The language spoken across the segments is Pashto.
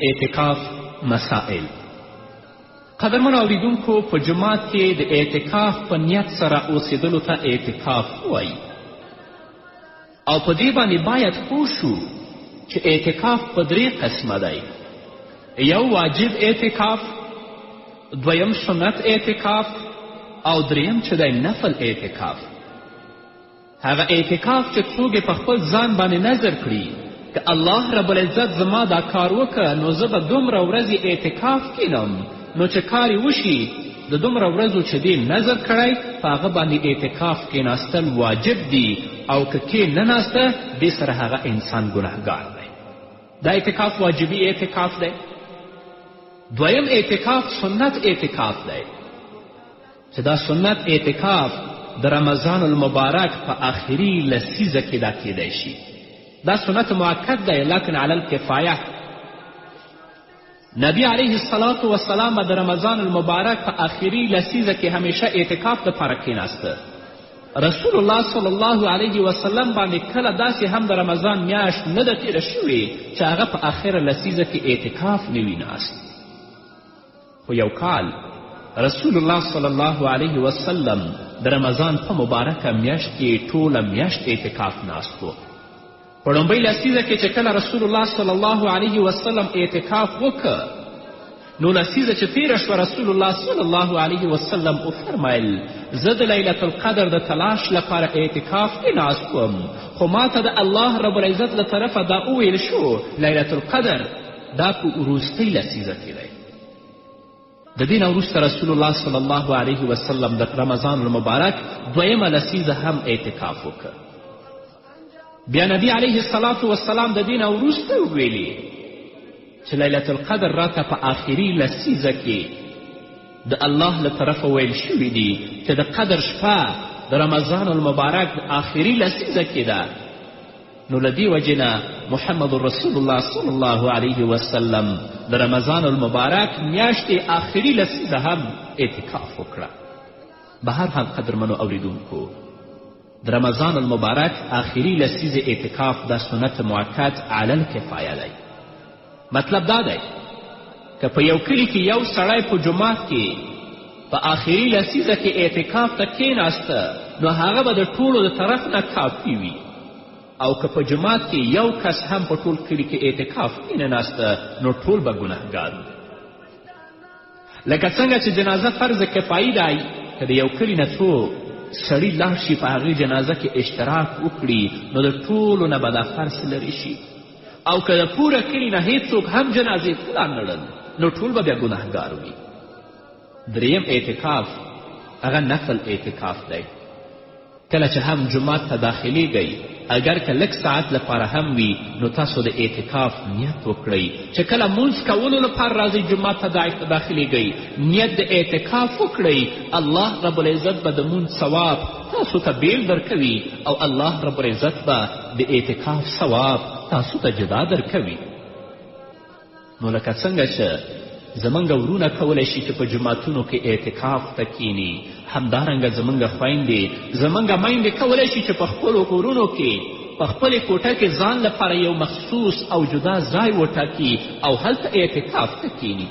اعتکاف مسائل. قدرمنو اوریدونکو، په جومات کې د اعتکاف په نیت سره اوسېدلو ته اعتکاف وایي او په دې باندې باید پوه شو چې اعتکاف په 3 قسمه دی. یو واجب اعتکاف، دویم سنت اعتکاف او دریم چې دی نفل اعتکاف. هغه اعتکاف چې څوک په خپل ځان باندې نظر کړي که الله رب العزت زما دا کار وکړه نو زه به دومره ورځې اعتکاف کینم، نو چې کار یې وشي د دومره ورځو چې دې نظر کړی په هغه باندې اعتکاف کیناستل واجب دي، او که کې نه ناسته دې سره هغه انسان ګنهګار دی. دا اعتکاف واجبي اعتکاف دی. دویم اعتکاف سنت اعتکاف دی چې دا سنت اعتکاف د رمضان المبارک په آخري لسیزه کې دا کیدی شي. دا سنت مؤکد دی لکن علی الکفایه. نبی علیه الصلاة والسلام د رمضان المبارک په آخري لسیزه کې همیشه اعتکاف دپاره کیناسته. رسول الله صلی الله علیه وسلم باندې کله داسې هم د رمضان میاشت نه ده تیره شوې چې هغه په آخره لسیزه کې اعتکاف نه وي ناست. خو یو کال رسول الله صلی الله علیه وسلم د رمضان په مبارکه میاشت کې ټوله میاشت اعتکاف ناست و. په لومبۍ لسیزه کې چې کله رسول الله صلی الله علیه وسلم اعتکاف وکړ نو لسیزه چې تیره شوه رسول الله صلی الله علیه وسلم وفرمیل زه د لیلة القدر د تلاش لپاره اعتکاف کې ناست وم، خو ما ته د الله رب العزت له طرفه دا وویل شو لیلة القدر دا په وروستۍ لسیزه کې دی. د دې نه وروسته رسول الله صلی الله علیه وسلم د رمضان المبارک دویمه لسیزه هم اعتکاف وکړ. بیا نبی علیه الصلاة والسلام د دې نه وروسته وویلي چې لیلة القدر راته په آخري لسیزه کې د الله له طرفه ویل شوي دي چې د قدر شپه د رمضان المبارک د آخري لسیزه کې ده. نو له دې وجې نه محمد رسول الله صلی الله علیه وسلم د رمضان المبارک میاشتې آخري لسیزه هم اعتکاف وکړه. به هر حال قدرمنو اوریدونکو، د رمضان المبارک آخري لسیزه اعتکاف دا سنت مؤکد علی الکفایه دی. مطلب دا دی که په یو کلي کې یو سړی په جومات کې په آخري لسیزه کې اعتکاف ته کیناسته نو هغه به د ټولو د طرف نه کافي وي، او که په جومات کې یو کس هم په ټول کلي کې اعتکاف کینه ناسته نو ټول به ګنهګار وي. لکه څنګه چې جنازه فرض کفایي دی، که د یو کلي نه څو سړي لاړ شي په هغې جنازه کې اشتراک وکړي نو د ټولو نه به دا فرض لرې شي، او که د پوره کلي نه هیڅوک هم جنازې ته رانړل نو ټول به بیا ګنهګار وي. دریم اعتکاف هغه نفل اعتکاف دی. کله چې هم جومات ته داخلیږئ اگر که لږ ساعت لپاره هم وي نو تاسو د اعتکاف نیت وکړئ چې کله مونځ کولو لپاره راځئ جومات ته داخلیږئ نیت د اعتکاف وکړئ. الله رب العزت به د مونځ ثواب تاسو ته بیل درکوي او الله رب العزت به د اعتکاف ثواب تاسو ته جدا درکوي. نو لکه څنګه چې زمونږ ورونه کولی شي چې په جوماتونو کې اعتکاف ته کینی، همدارنګه زمونږ خویندې زمونږ میندې کولی شي چې په خپلو کورونو کې په خپلې کوټه کې ځان لپاره یو مخصوص او جدا ځای وټاکي او هلته اعتکاف ته کینی.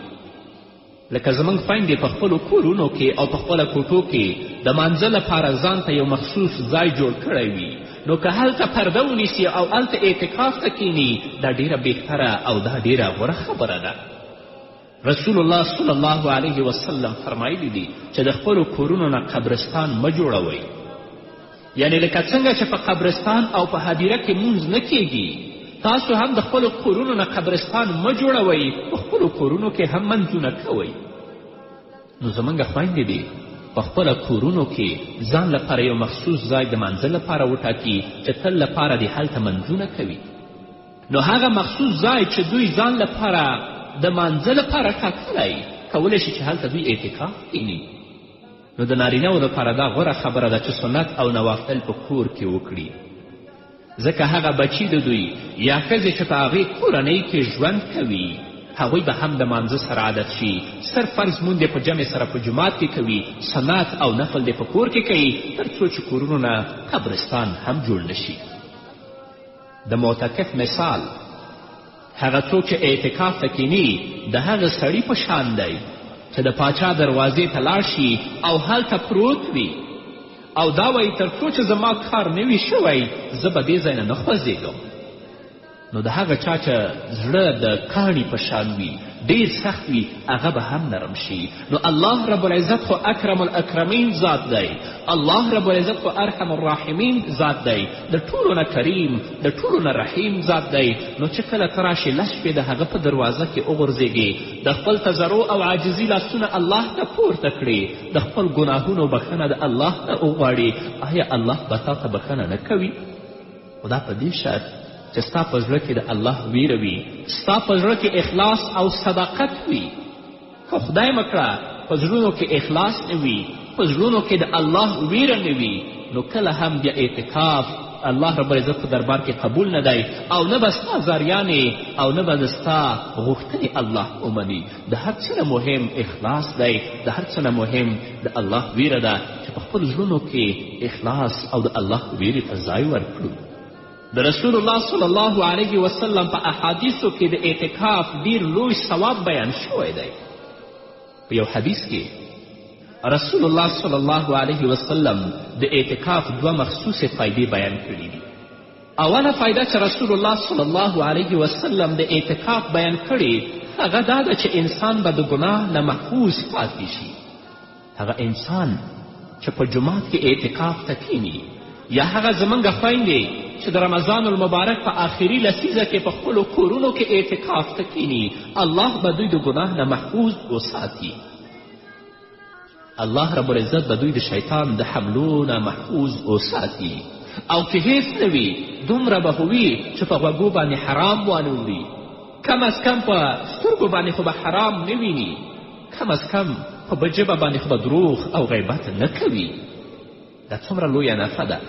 لکه زمونږ خویندې په خپلو کورونو کې او په خپله کوټو کې د مانځه لپاره ځان ته یو مخصوص ځای جوړ کړی وي، نو که هلته پرده ونیسي او هلته اعتکاف ته کینی دا ډیره بهتره او دا ډیره غوره خبره ده. رسول الله صلی الله علیه وسلم فرمایلی دي چې د خپلو کورونو نه قبرستان مه جوړوئ. یعنې لکه څنګه چې په قبرستان او په هدیره کې مونځ نه کیږي، تاسو هم د خپلو کورونو نه قبرستان مه جوړوئ، په خپلو کورونو کې هم منځونه کوئ. نو زمونږ خویندې دي په خپله کورونو کې ځان لپاره یو مخصوص ځای د منځه لپاره وټاکي چې تل لپاره دې هلته منځونه کوي. نو هغه مخصوص ځای چې دوی ځان لپاره د مانځه لپاره ټاکلی کولی شي چې هلته دوی اعتکاف کینی. نو د نارینهو لپاره دا غوره خبره ده چې سنت او نوافل په کور کې وکړي، ځکه هغه بچي د دوی یا ښځې چې په هغې کورنۍ کې ژوند کوي هغوی به هم د مانځه سره عادت شي. صرف فرض مونځ یې په جمع سره په جومات کې کوي، سنت او نفل دې په کور کې کوي، تر څو چې کورونو نه قبرستان هم جوړ نشي. د معتکف مثال هغه څوک چې اعتکاف ته کیني د هغه سړي په شان دی چې د پاچا دروازې ته لاړ شي او هلته پروت وي او دا وایي تر څو چې زما کار نه وي شوی زه به دې ځای نه نه خوځېږم. نو د هغه چا چې زړه د کاڼي په شان وي ډېر سخت وي هغه به هم نرم شي. نو الله رب العزت خو اکرم الاکرمین ذات دی، الله رب العزت خو ارحم الراحمین ذات دی، د ټولو نه کریم د ټولو نه رحیم ذات دی. نو چې کله ته راشې لس شپې د هغه په دروازه کې وغورځېږې د خپل تضرع او عاجزي لاسونه الله ته پورته کړې د خپل ګناهونو بخښنه د الله نه وغواړې، آیا الله به تا ته بخښنه نه کوي؟ خو دا په دې شرط چې ستا په زړه کې د الله ویره وي، ستا په زړه کې اخلاص او صداقت وي. که خدای مه کړه په زړونو کې اخلاص نه وي، په زړونو کې د الله ویره نه وي، نو کله هم بیا اعتکاف الله رب العزت په دربار کې قبول نه دی او نه به ستا زاریانې او نه به ستا غوښتنې الله ومني. د هر څه نه مهم اخلاص دی، د هر څه نه مهم د الله ویره ده چې په خپل زړونو کې اخلاص او د الله ویرې ته ځای ورکړو. د رسول الله صلی الله علیه وسلم په احادیثو کې د اعتکاف ډیر لوی ثواب بیان شوی دی. په یو حدیث کې رسول الله صلی الله علیه وسلم د اعتکاف دوه مخصوصې فایدې بیان کړي دي. اوله فایده چې رسول الله صلی الله علیه وسلم د اعتکاف بیان کړي هغه دا ده چې انسان به د ګناه نه محفوظ پاتې شي. هغه انسان چې په جومات کې اعتکاف ته کیني یا هغه زموږ خویندې چې د رمضان المبارک په آخري لسیزه کې په خپلو کورونو کې اعتکاف ته کیني الله به دوی د ګناه نه محفوظ وساتي. الله رب العزت به دوی د شیطان د حملو نه محفوظ وساتي او که هیڅ نه وي دومره به خو وي چې په غوږو باندې حرام وانه وړي، کم از کم په سترګو باندې خو به حرام نه ویني، کم از کم په ژبه باندې خو به دروغ او غیبت نه کوي. دا څومره لویه نفع ده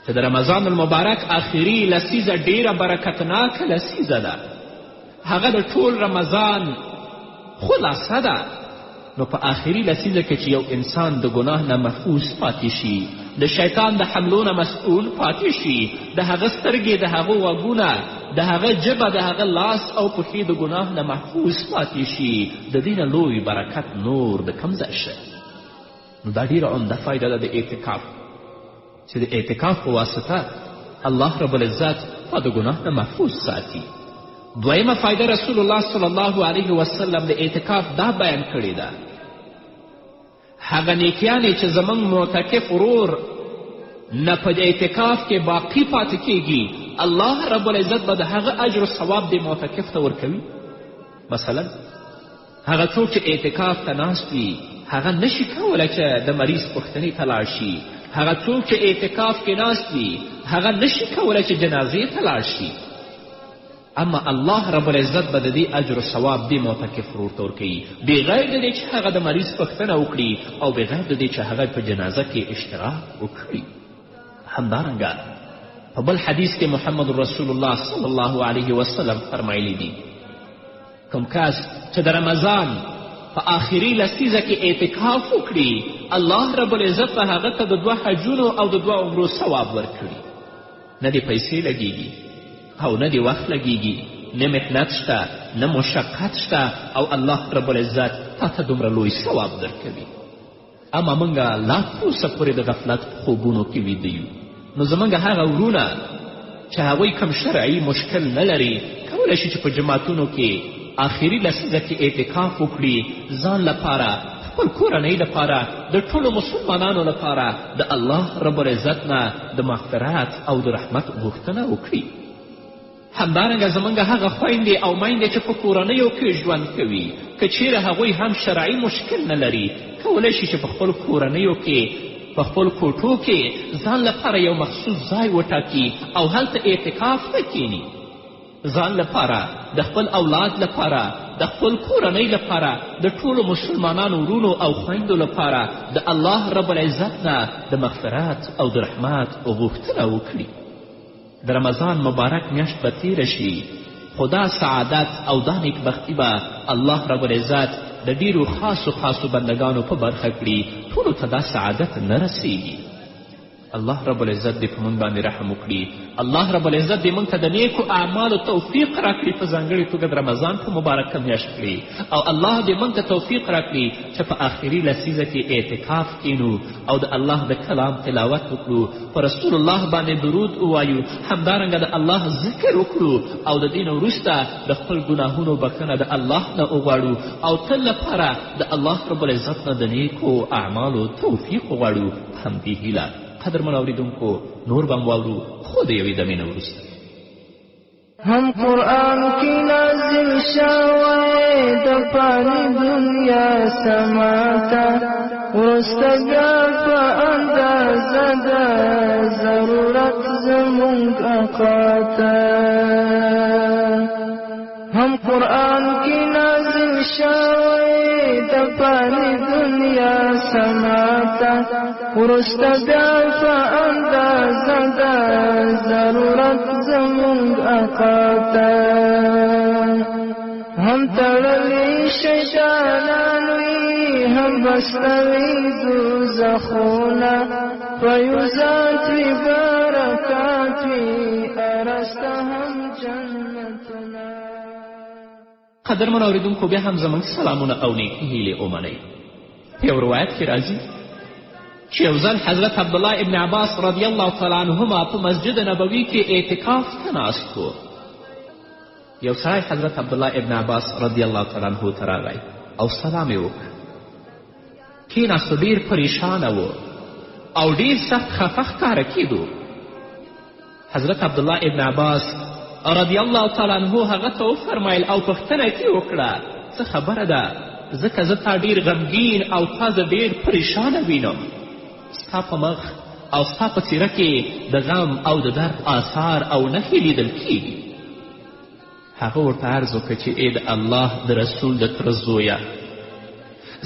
چې د رمضان المبارک آخري لسیزه ډیره برکتناکه لسیزه ده، هغه د ټول رمضان خلاصه ده. نو په آخري لسیزه کې چې یو انسان د ګناه نه محفوظ پاتې شي، د شیطان د حملو نه مسئول پاتې شي، د هغه سترګې د هغه غوږونه د هغه ژبه د هغه لاس او پښې د ګناه نه محفوظ پاتې شي، د دې نه لوی برکت نور د کوم ځای شي. نو دا ډیره عمده فایده ده د اعتکاف چې د اعتکاف په واسطه الله رب العزت تا د ګناه نه محفوظ ساتي. دویمه فایده رسول الله صلی الله علیه وسلم د اعتکاف دا بیان کړې ده هغه نیکیانې چې زموږ معتکف ورور نه په اعتکاف کې باقي پاتې کیږي الله رب العزت به د هغه اجر و ثواب د معتکف ته ورکوي. مثلا هغه څوک چې اعتکاف ته ناست وي هغه نشي کولی چې د مریض پوښتنې ته لاړ شي، هغه څوک چې اعتکاف کې ناست وي هغه نشي کولی چې جنازې ته لاړ شي، اما الله رب العزت به د دې اجر و ثواب دې معتکف ورور ته ورکوي بغیر د دې چې هغه د مریض پوښتنه وکړي او بغیر د دې چې هغه په جنازه کې اشتراک وکړي. همدارنګه په بل حدیث کې محمد رسول الله صلی الله علیه وسلم فرمایلی دي کوم کس چې د رمضان په آخري لسیزه کې اعتکاف وکړي الله رب العزت به هغه ته د 2 حجونو او د 2 عمرو ثواب ورکړي. نه دې پیسې لګیږي او نه دې وخت لګیږي، نه محنت شته نه مشقت شته او الله رب العزت تا ته دومره لوی ثواب درکوي. اما موږ لا اوسه پورې د غفلت په خوبونو کې ویده یو. نو زموږ هغه ورونه چې هغوی کم شرعي مشکل نه لري کولی شي چې په جماعتونو کې آخري لسیزه کې اعتکاف وکړي، ځان لپاره خپل کورنۍ لپاره د ټولو مسلمانانو لپاره د الله رب العزت نه د مغفرت او د رحمت غوښتنه وکړي. همدارنګه زموږ هغه خویندې او میندې چې په کورنیو کې ژوند کوي که چیرې هغوی هم شرعي مشکل نه لري کولی شي چې په خپلو کورنیو کې په خپل کوټو کې ځان لپاره یو مخصوص ځای وټاکي او هلته اعتکاف ته کیني، ځان لپاره د خپل اولاد لپاره د خپل کورنۍ لپاره د ټولو مسلمانانو ورونو او خویندو لپاره د الله رب العزت نه د مغفرت او د رحمت غوښتنه وکړي. د رمضان مبارک میاشت به تیره شي خو دا سعادت او دا نیکبختي به الله رب العزت د ډیرو خاصو بندگانو په برخه کړي، ټولو ته دا سعادت نه رسیږي. الله رب العزت دې په موږ باندې رحم وکړي. الله رب العزت دې موږ ته د نیکو اعمالو توفیق راکړي، په ځانګړې توګه د رمضان په مبارکه میاشت کړي، او الله دې موږ ته توفیق راکړي چې په آخري لسیزه کې اعتکاف کینو او د الله د کلام تلاوت وکړو، په رسول الله باندې درود ووایو، همدارنګه د الله ذکر وکړو، او د دې نه وروسته د خپل ګناهونو بخښنه د الله نه وغواړو، او تل لپاره د الله رب العزت نه د نیکو اعمالو توفیق وغواړو. همدې هیله قدرمن اوریدونکو نور به م واورو، خو د یوې دمې نه وروسته. هم قرآن کی نازل شوی د پانی دنیا سماتا، ورسته بیا په اندازه د ضرورت زمونږ اقاتا. هم قرآن کی نازل شوی د پانی دنیا سماتا، ورسته بیا په اندازه د ضرورت زمونږ اقاتا. هم تړلی شیطانان وي، هم بستوي دوزخونه، په یو ذات وي برکات وي، ارسته هم جنتونه. قدرمن اوریدونکو بیا هم زموږ سلامونه او نیکې هیلې ومنئ. په یو روایت کې راځي چې یو ځل حضرت عبدالله ابن عباس رضی الله تعالی عنهما په مسجد نبوي کې اعتکاف ته ناست و. یو سړی حضرت عبدالله ابن عباس رضی الله تعالی عنه ته راغی او سلام یې وکړ. کېناستو، ډېر پریشانه و او ډېر سخت خفه ښکاره کېدو. حضرت عبدالله ابن عباس رضی الله تعالی عنه هغه ته وفرمیل او پوښتنه یې وکړه، څه خبره ده؟ ځکه زه تا ډېر غمګین او تا زه ډېر پریشانه وینم. ستا په مخ او ستا په څېره کې د غم او د درد آثار او نښې لیدل کېږي. هغه ورته عرض وکړه چې ای د الله د رسول د تره زویه،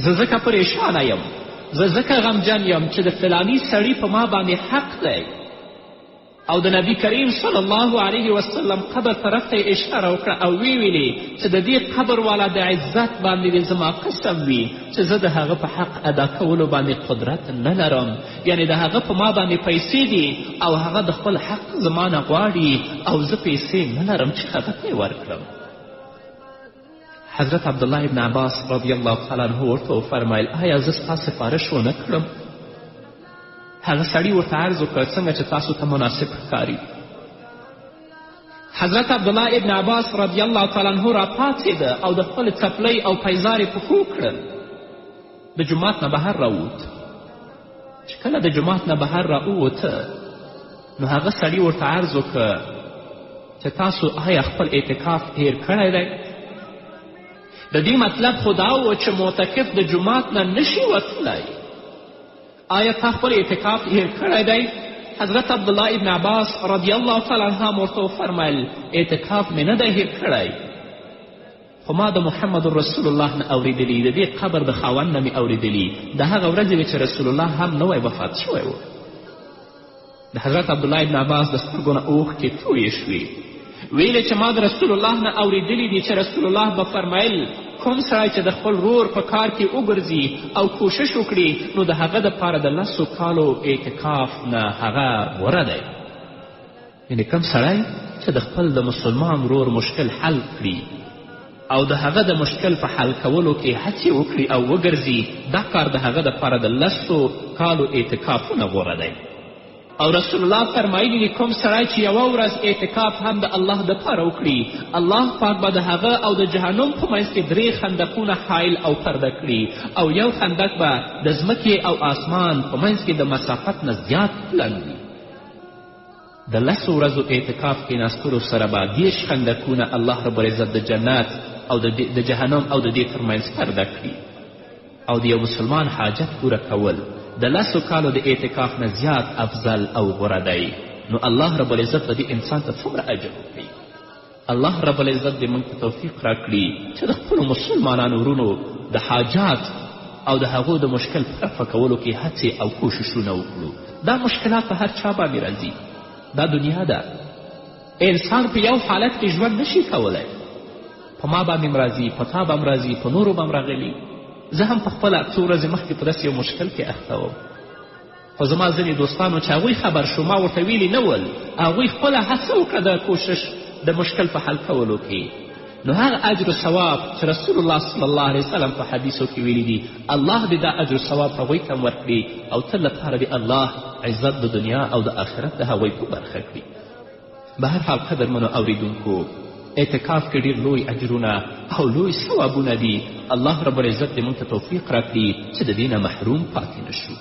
زه ځکه پریشانه یم، زه ځکه غمجن یم چې د فلاني سړي په ما باندې حق دی، او د نبی کریم صلی الله علیه وسلم قبر طرف ته یې اشاره وکړه او ویلې چې د دې قبر والا د عزت باندې دې زما قسم وي چې زه د هغه په حق ادا کولو باندې قدرت نه لرم، یعنې د هغه په ما باندې پیسې دي او هغه د خپل حق زما نه غواړي او زه پیسې نه لرم چې هغه ته یې ورکړم. حضرت عبدالله ابن عباس رضی الله تعالی عنه ورته وفرمیل آیا زه ستا سفارش ونه کړم؟ هغه سړي ورته عرض وکړ څنګه چې تاسو ته مناسب ښکاري. حضرت عبدالله ابن عباس رضی الله تعالی عنه راپاڅېده او د خپل څپلۍ او پیزار یې پښو کړل. د جومات نه بهر راووت. چې کله د جومات نه بهر راووته نو هغه سړي ورته عرض وکړ چې تاسو آیا خپل اعتکاف هیر کړی دی؟ د دې مطلب خو دا و چې معتکف د جومات نه نشي وتلی. آیا تا خپل اعتکاف هیر کړی دی؟ حضرت عبدالله ابن عباس رضی الله تعالی عنه ورته وفرمیل اعتکاف مې نه دی هیر کړی، خو ما د محمد رسول الله نه اورېدلي، د دې قبر د خاوند نه مې اورېدلي، د هغه ورځې وې چې رسول الله هم نوی وفات شوی و. د حضرت عبدالله ابن عباس د سترګو نه اوښکې تویې شوې. ویلې چې ما د رسول الله نه اورېدلي دي چې رسول الله به فرمیل کوم سړی چې د خپل رور په کار کې وګرځي او کوشش وکړي نو د هغه دپاره د 10 کالو اعتکاف نه هغه غوره دی. یعنې کوم سړی چې د خپل د مسلمان رور مشکل حل کړي او د هغه د مشکل په حل کولو کې هڅې وکړي او وګرځي، دا کار د هغه دپاره د 10 کالو اعتکافونه غوره دی. او رسول الله فرمایلی دی کوم سړی چې یوه ورځ اعتکاف هم د الله دپاره وکړي، الله پاک به د هغه او د جهنم په منځ کې 3 خندقونه حایل او پرده کړي، او یو خندق به د ځمکې او آسمان په منځ کې د مسافت نه زیات پلن وي. د 10 ورځو اعتکاف کېناستلو سره به 10 خندقونه الله رب العزت د جنت او د جهنم او د دې ترمنځ پرده کړي، او د یو مسلمان حاجت پوره کول د 10 کالو د اعتکاف نه زیات افضل او غوره دی. نو الله رب العزت به دې انسان ته څومره اجر وکړي. الله رب العزت دې موږ ته توفیق راکړي چې د خپلو مسلمانانو ورونو د حاجات او د هغو د مشکل په رفع کولو کې هڅې او کوششونه وکړو. دا مشکلات په هر چا باندې راځي، دا دنیا ده. انسان په یو حالت کې ژوند نشي کولی. په ما باندې هم راځي، په تا به هم راځي، په نورو به هم راغلي. زه هم په خپله څو ورځې مخکې په داسې یو مشکل کې اخته وم. خو زما ځینې دوستانو چې هغوی خبر شو ما ورته ویلي نه ول، هغوی خپله هڅه وکړه د کوشش د مشکل په حل کولو کې. نو هغه اجر و ثواب چې رسول الله صلی الله علیه وسلم په حدیثو کې ویلي دي، الله دې دا اجر و ثواب هغوی ته هم ورکړي او تل لپاره دې الله عزت د دنیا او د آخرت د هغوی په برخه کړي. به هر حال قدرمنو اوریدونکو، اعتکاف کې ډېر لوی اجرونه او لوی ثوابونه دي. الله رب العزت دې موږ ته توفیق راکړي چې د دې نه محروم پاتې نشو.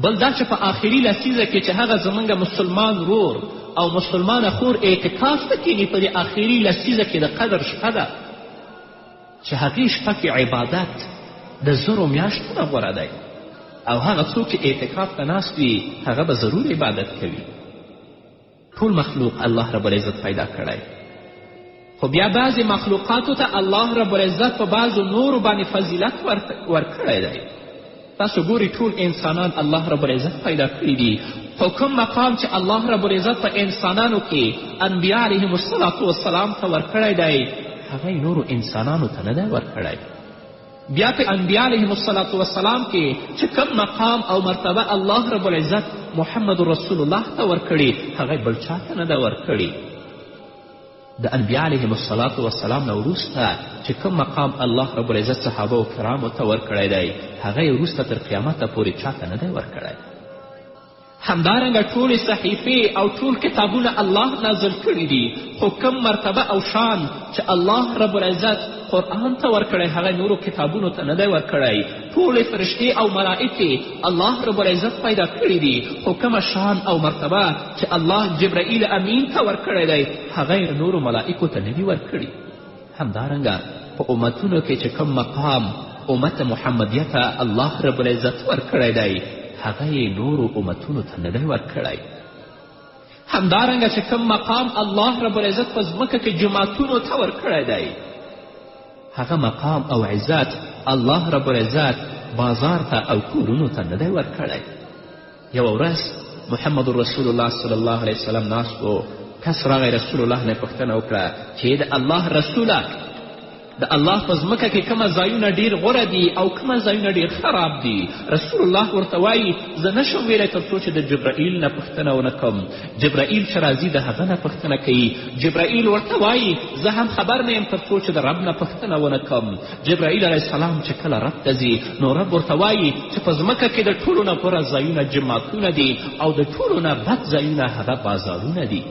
بل دا چې په آخري لسیزه کې چې هغه زموږ مسلمان رور او مسلمانه خور اعتکاف ته کښېني په دې آخري لسیزه کې د قدر شپه ده چې هغې شپه کې عبادت د زرو میاشتو نه غوره دی او هغه څوک چې اعتکاف ته ناست وي هغه به ضرور عبادت کوي. ټول مخلوق الله رب العزت پیدا کړی، خو بیا بعضې مخلوقاتو ته الله رب العزت په بعضو نورو باندې فضیلت ورکړی دی. تاسو ګورئ ټول انسانان الله رب العزت پیدا کړي دي، خو کوم مقام چې الله رب العزت په انسانانو کې انبیا علیهم الصلاة والسلام ته ورکړی دی هغه یې نورو انسانانو ته نه دی ورکړی. بیا په انبیا علیهم الصلاة والسلام کې چې کوم مقام او مرتبه الله رب العزت محمد رسول الله ته ورکړي هغه بل چا ته نه ده ورکړي. د انبیا علیهم الصلاة والسلام نه وروسته چې کوم مقام الله رب العزت صحابه و کرامو ته ورکړی دی هغه یې وروسته تر قیامته پورې چا ته نه دی ورکړی. همدارنګه ټولې صحیفې او ټول کتابونه الله نازل کړي دي، خو کوم مرتبه او شان چې الله رب العزت قرآن ته ورکړی هغه نورو کتابونو ته نه دی ورکړی. ټولې فرشتې او ملائکې الله رب العزت پیدا کړي دي، خو کومه شان او مرتبه چې الله جبرائیل امین ته ورکړی دی هغه یې نورو ملائکو ته نه دي ورکړي. همدارنګه په امتونو کې چې کوم مقام امت محمدیه ته الله رب العزت ورکړی دی هغه یې نورو امتونو ته نه دی ورکړی. همدارنګه چې کوم مقام الله رب العزت په ځمکه کې جماعتونو ته ورکړی دی هغه مقام او عزت الله رب العزت بازار ته او کورونو ته نه دی ورکړی. یوه ورځ محمد رسول الله صلی الله علیه وسلم ناست و، کس راغی رسول الله نه پوښتنه وکړه چې د الله رسوله د الله په ځمکه کې کومه ځایونه ډیر غوره دي او کومه ځایونه ډیر خراب دي. رسول الله ورته وایي زه نشم ویلی تر څو چې د جبرائیل نه پوښتنه ونه کړم. جبرائیل چې راځي د هغه نه پوښتنه کوي. جبرائیل ورته وایي زه هم خبر نه یم تر څو چې د رب نه پوښتنه ونه کړم. جبرائیل علیه السلام چې کله رب ته ځي نو رب ورته وایي چې په ځمکه کې د ټولو نه غوره ځایونه جماعتونه دي او د ټولو نه بد ځایونه هغه بازارونه دي.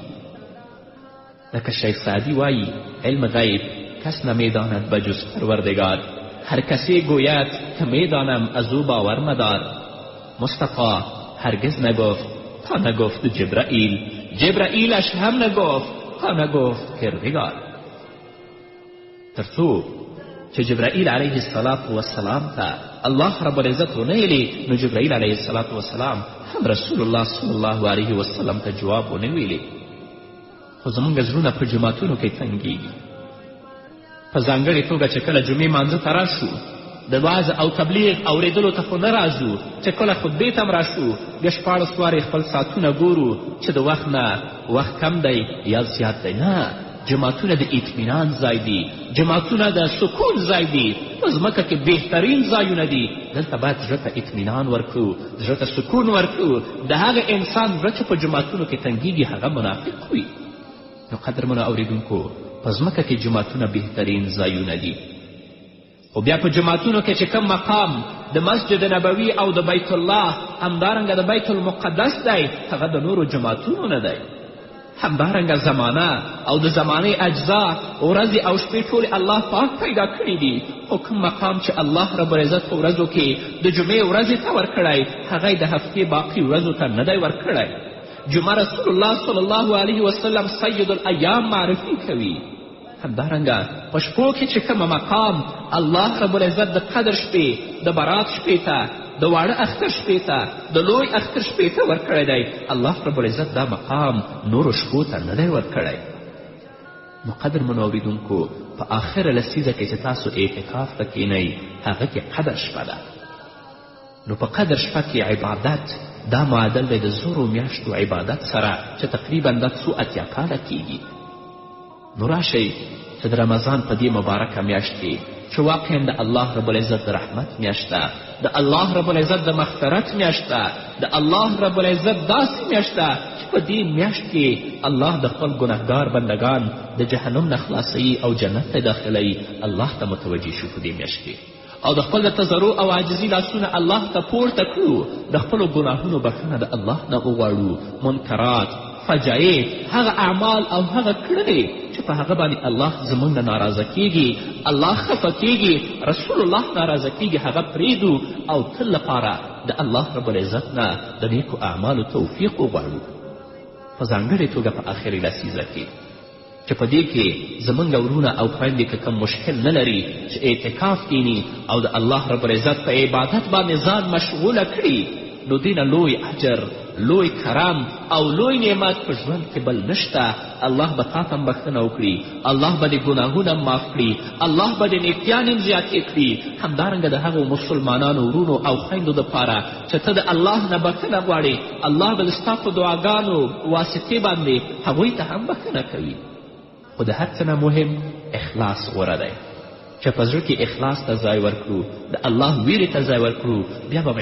لکه شیخ سعدی وایي علم غیب کس نمیداند بجز پروردگار، هر کسی گوید که میدانم از او باور مدار. مصطفی هرگز نگفت تا نگفت جبرائیل، جبرائیلش هم نگفت تا نگفت کردگار. تر څو چې جبرائیل علیه السلام ته الله رب العزت ونه ویلي نو جبرائیل علیه السلام هم رسول الله صلی الله علیه وسلم ته جواب ونه ویلي. خو زموږ زړونه په جماعتونو کې تنګېږي. په ځانګړې توګه چې کله جمعې مانځه ته راشو د وعظ او تبلیغ اورېدلو ته خو نه راځو، چې کله خطبې ته هم راشو بیا 14 وارې خپل ساعتونه ګورو چې د وخت نه وخت کم دی یا زیات دی. نه، جماعتونه د اطمینان ځای دي، جماعتونه د سکون ځای دي، په ځمکه کې بهترین ځایونه دي. دلته باید زړه ته اطمینان ورکړو، زړه ته سکون ورکړو. د هغه انسان زړه چې په جماعتونو کې تنګېږي هغه منافق وي. نو قدرمنو اورېدونکو په ځمکه کې جماعتونه بهترین ځایونه دي، خو بیا په جماعتونو کې چې کوم مقام د مسجد نبوي او د بیت الله همدارنګه د بیت المقدس دی هغه د نورو جماعتونو نه دی. همدارنګه زمانه او د زمانې اجزا ورځې او شپې ټولې الله پاک پیدا کړي دي، خو کوم مقام چې الله رب العزت په ورځو کې د جمعې ورځې ته ورکړی هغه یې د هفتې باقي ورځو ته نه دی ورکړی. جمعه رسول الله صلی الله علیه وسلم سید الایام معرفي کوي. همدارنګه په شپو کې چې کومه مقام الله رب العزت د قدر شپې، د برات شپې ته، د واړه اختر شپې ته، د لوی اختر شپې ته ورکړی دی. الله رب العزت دا مقام نورو شپو ته نه دی ورکړی. نو قدرمنو اورېدونکو په آخره لسیزه کې چې تاسو اعتکاف ته کښېنئ هغه کې قدر شپه ده. نو په قدر شپه کې عبادت دا معادل دی د زرو میاشتو عبادت سره چې تقریبا دا څو اتیا کاله کیږي. نو راشئ چې د رمضان په دې مبارکه میاشت کې چې واقعا د الله رب العزت د رحمت میاشت ده، د الله رب العزت د مغفرت میاشت ده، د الله رب العزت داسې میاشت ده چې په دې میاشت کې الله د خپل ګنهګار بندگان د جهنم نه خلاصوي او جنت ته داخلوي. الله ته متوجه شو په دې میاشت کې او د خپل د تضرع او عاجزي لاسونه الله ته پورته کړو، د خپلو ګناهونو بخښنه د الله نه وغواړو. منکرات، فجایع، هغه اعمال او هغه کړنې چې په هغه باندې الله زموږ نه ناراضه کیږي، الله خفه کیږي، رسول الله ناراضه کیږي، هغه پرېږدو او تل لپاره د الله رب العزت نه د نیکو اعمالو توفیق وغواړو. په ځانګړې توګه په آخري لسیزه کې چې په دې کې زموږ ورونه او خویندې که کوم مشکل نه لري چې اعتکاف کینی او د الله رب العزت په عبادت باندې ځان مشغوله کړي، نو دې نه لوی اجر، لوی کرم او لوی نعمت په ژوند کې بل نشته. الله به تا ته هم بښنه وکړي، الله به دې ګناهونه معاف کړي، الله به دې نیکیان هم زیاتې کړي. همدارنګه د هغو مسلمانانو ورونو او خویندو دپاره چې ته د الله نه بښنه غواړې، الله به د ستا په دعاګانو واسطې باندې هغوی ته هم بښنه کوي. خو د هر څه نه مهم اخلاص غوره دی، چې په زړه کې اخلاص ته ځای ورکړو، د الله ویرې ته ځای ورکړو، بیا به